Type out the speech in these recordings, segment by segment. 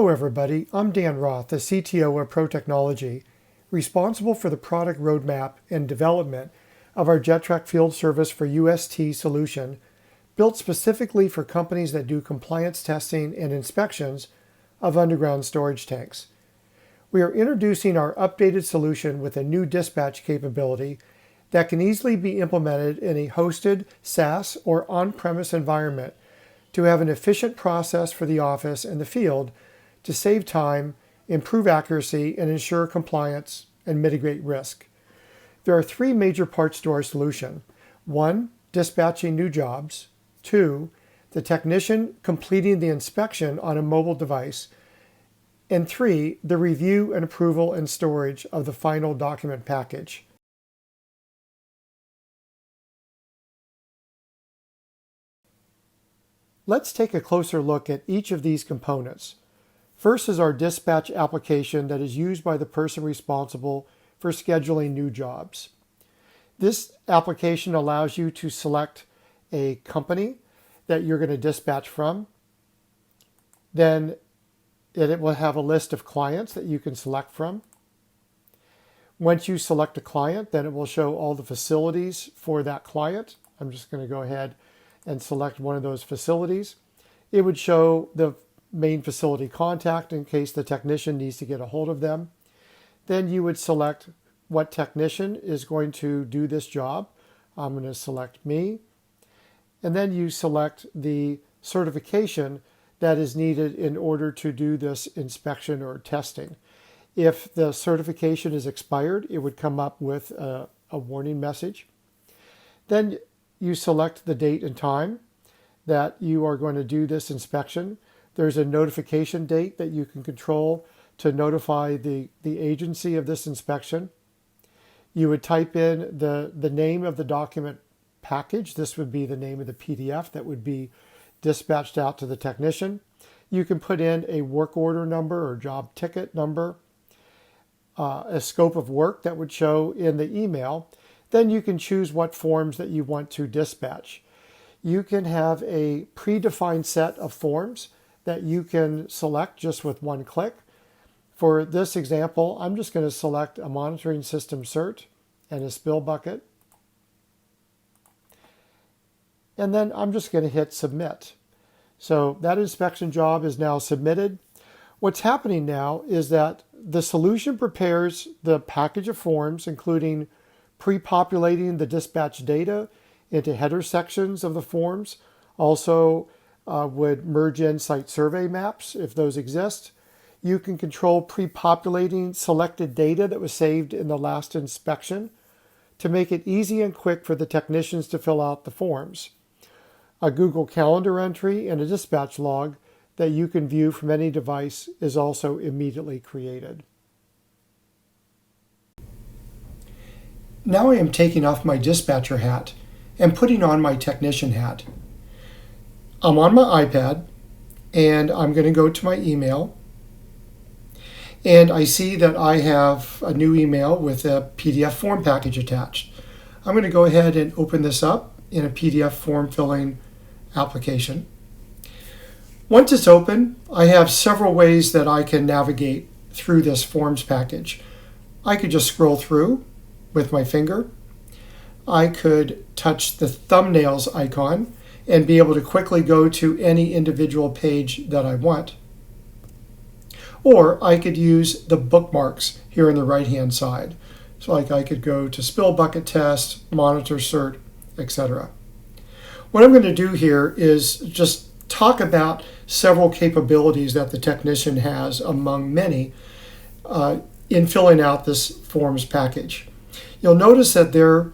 Hello everybody, I'm Dan Roth, the CTO of Pro Technology, responsible for the product roadmap and development of our JetTrac Field Service for UST solution, built specifically for companies that do compliance testing and inspections of underground storage tanks. We are introducing our updated solution with a new dispatch capability that can easily be implemented in a hosted SaaS or on-premise environment to have an efficient process for the office and the field to save time, improve accuracy, and ensure compliance and mitigate risk. There are three major parts to our solution. 1, dispatching new jobs. 2, the technician completing the inspection on a mobile device. And 3, the review and approval and storage of the final document package. Let's take a closer look at each of these components. First is our dispatch application that is used by the person responsible for scheduling new jobs. This application allows you to select a company that you're going to dispatch from. Then it will have a list of clients that you can select from. Once you select a client, then it will show all the facilities for that client. I'm just going to go ahead and select one of those facilities. It would show the main facility contact in case the technician needs to get a hold of them. Then you would select what technician is going to do this job. I'm going to select me. And then you select the certification that is needed in order to do this inspection or testing. If the certification is expired, it would come up with a warning message. Then you select the date and time that you are going to do this inspection. There's a notification date that you can control to notify the agency of this inspection. You would type in the name of the document package. This would be the name of the PDF that would be dispatched out to the technician. You can put in a work order number or job ticket number, a scope of work that would show in the email. Then you can choose what forms that you want to dispatch. You can have a predefined set of forms that you can select just with one click. For this example, I'm just going to select a monitoring system cert and a spill bucket. And then I'm just going to hit submit. So that inspection job is now submitted. What's happening now is that the solution prepares the package of forms, including pre-populating the dispatch data into header sections of the forms. Also would merge in site survey maps if those exist. You can control pre-populating selected data that was saved in the last inspection to make it easy and quick for the technicians to fill out the forms. A Google Calendar entry and a dispatch log that you can view from any device is also immediately created. Now I am taking off my dispatcher hat and putting on my technician hat. I'm on my iPad and I'm going to go to my email, and I see that I have a new email with a PDF form package attached. I'm going to go ahead and open this up in a PDF form filling application. Once it's open, I have several ways that I can navigate through this forms package. I could just scroll through with my finger. I could touch the thumbnails icon and be able to quickly go to any individual page that I want. Or I could use the bookmarks here on the right-hand side. So like I could go to spill bucket test, monitor cert, etc. What I'm going to do here is just talk about several capabilities that the technician has among many in filling out this forms package. You'll notice that there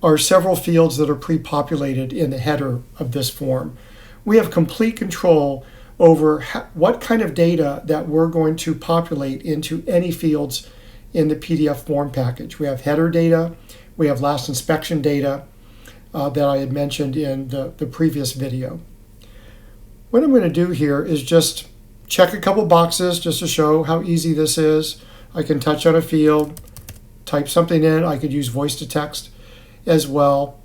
are several fields that are pre-populated in the header of this form. We have complete control over what kind of data that we're going to populate into any fields in the PDF form package. We have header data, we have last inspection data that I had mentioned in the previous video. What I'm going to do here is just check a couple boxes just to show how easy this is. I can touch on a field, type something in. I could use voice to text as well.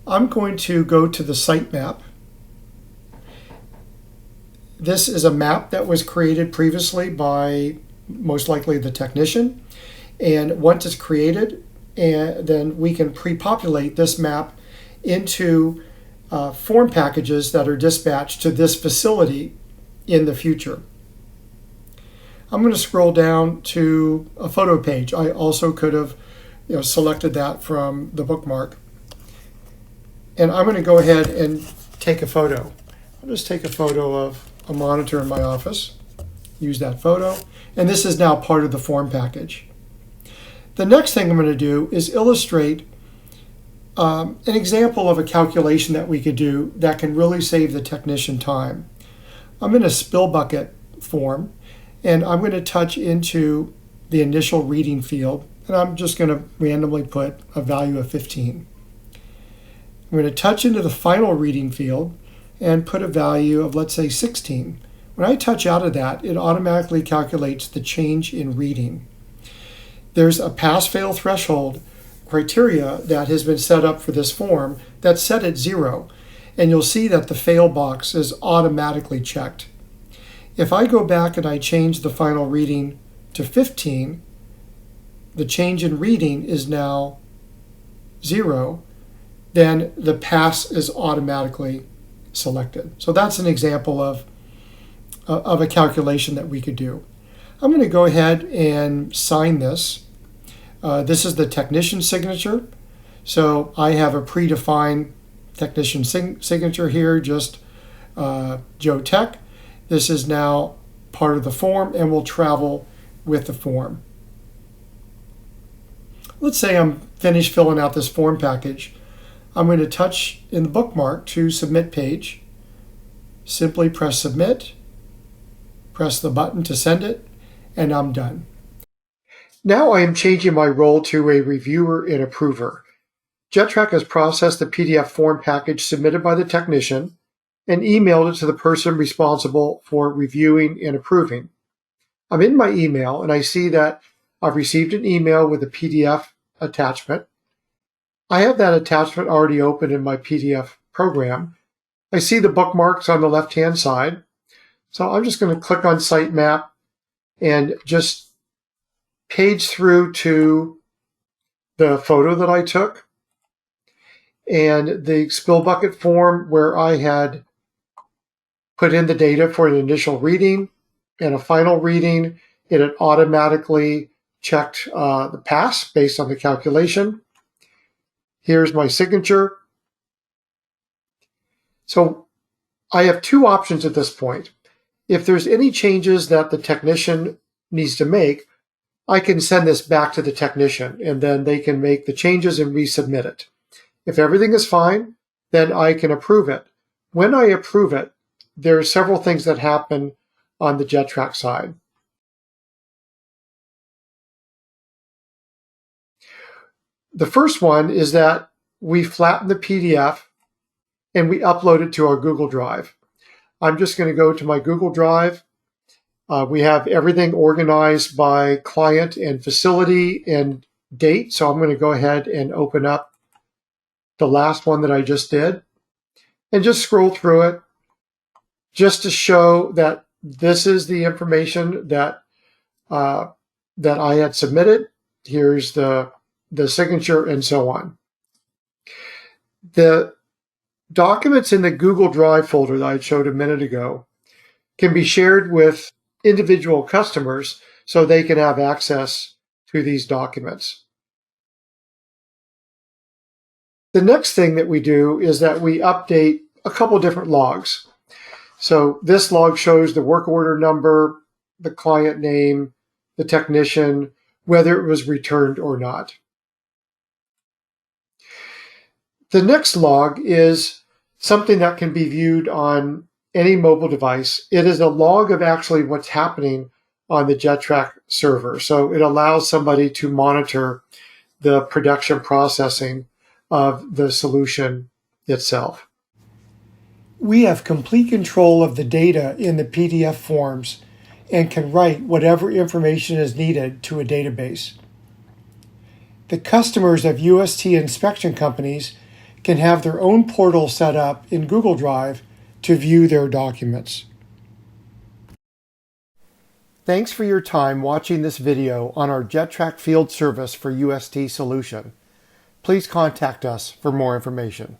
I'm going to go to the sitemap. This is a map that was created previously by most likely the technician. And once it's created, and then we can pre-populate this map into form packages that are dispatched to this facility in the future. I'm going to scroll down to a photo page. I also could have selected that from the bookmark. And I'm going to go ahead and take a photo. I'll just take a photo of a monitor in my office, use that photo, and this is now part of the form package. The next thing I'm going to do is illustrate an example of a calculation that we could do that can really save the technician time. I'm in a spill bucket form, and I'm going to touch into the initial reading field, and I'm just going to randomly put a value of 15. I'm going to touch into the final reading field and put a value of, let's say, 16. When I touch out of that, it automatically calculates the change in reading. There's a pass-fail threshold criteria that has been set up for this form that's set at 0, and you'll see that the fail box is automatically checked. If I go back and I change the final reading to 15, the change in reading is now 0, then the pass is automatically selected. So that's an example of a calculation that we could do. I'm going to go ahead and sign this. This is the technician signature. So I have a predefined technician signature here, just Joe Tech. This is now part of the form and will travel with the form. Let's say I'm finished filling out this form package. I'm going to touch in the bookmark to Submit Page. Simply press Submit, press the button to send it, and I'm done. Now I am changing my role to a reviewer and approver. JetTrac has processed the PDF form package submitted by the technician and emailed it to the person responsible for reviewing and approving. I'm in my email and I see that I've received an email with a PDF attachment. I have that attachment already open in my PDF program. I see the bookmarks on the left-hand side. So I'm just going to click on Sitemap and just page through to the photo that I took and the spill bucket form where I had put in the data for an initial reading and a final reading. It had automatically checked the pass based on the calculation. Here's my signature. So I have two options at this point. If there's any changes that the technician needs to make, I can send this back to the technician and then they can make the changes and resubmit it. If everything is fine, then I can approve it. When I approve it, there are several things that happen on the JetTrac side. The first one is that we flatten the PDF and we upload it to our Google Drive. I'm just going to go to my Google Drive. We have everything organized by client and facility and date. So I'm going to go ahead and open up the last one that I just did and just scroll through it just to show that this is the information that I had submitted. Here's the signature and so on. The documents in the Google Drive folder that I showed a minute ago can be shared with individual customers so they can have access to these documents. The next thing that we do is that we update a couple different logs. So this log shows the work order number, the client name, the technician, whether it was returned or not. The next log is something that can be viewed on any mobile device. It is a log of actually what's happening on the JetTrac server. So it allows somebody to monitor the production processing of the solution itself. We have complete control of the data in the PDF forms and can write whatever information is needed to a database. The customers of UST inspection companies can have their own portal set up in Google Drive to view their documents. Thanks for your time watching this video on our JetTrac Field Service for UST solution. Please contact us for more information.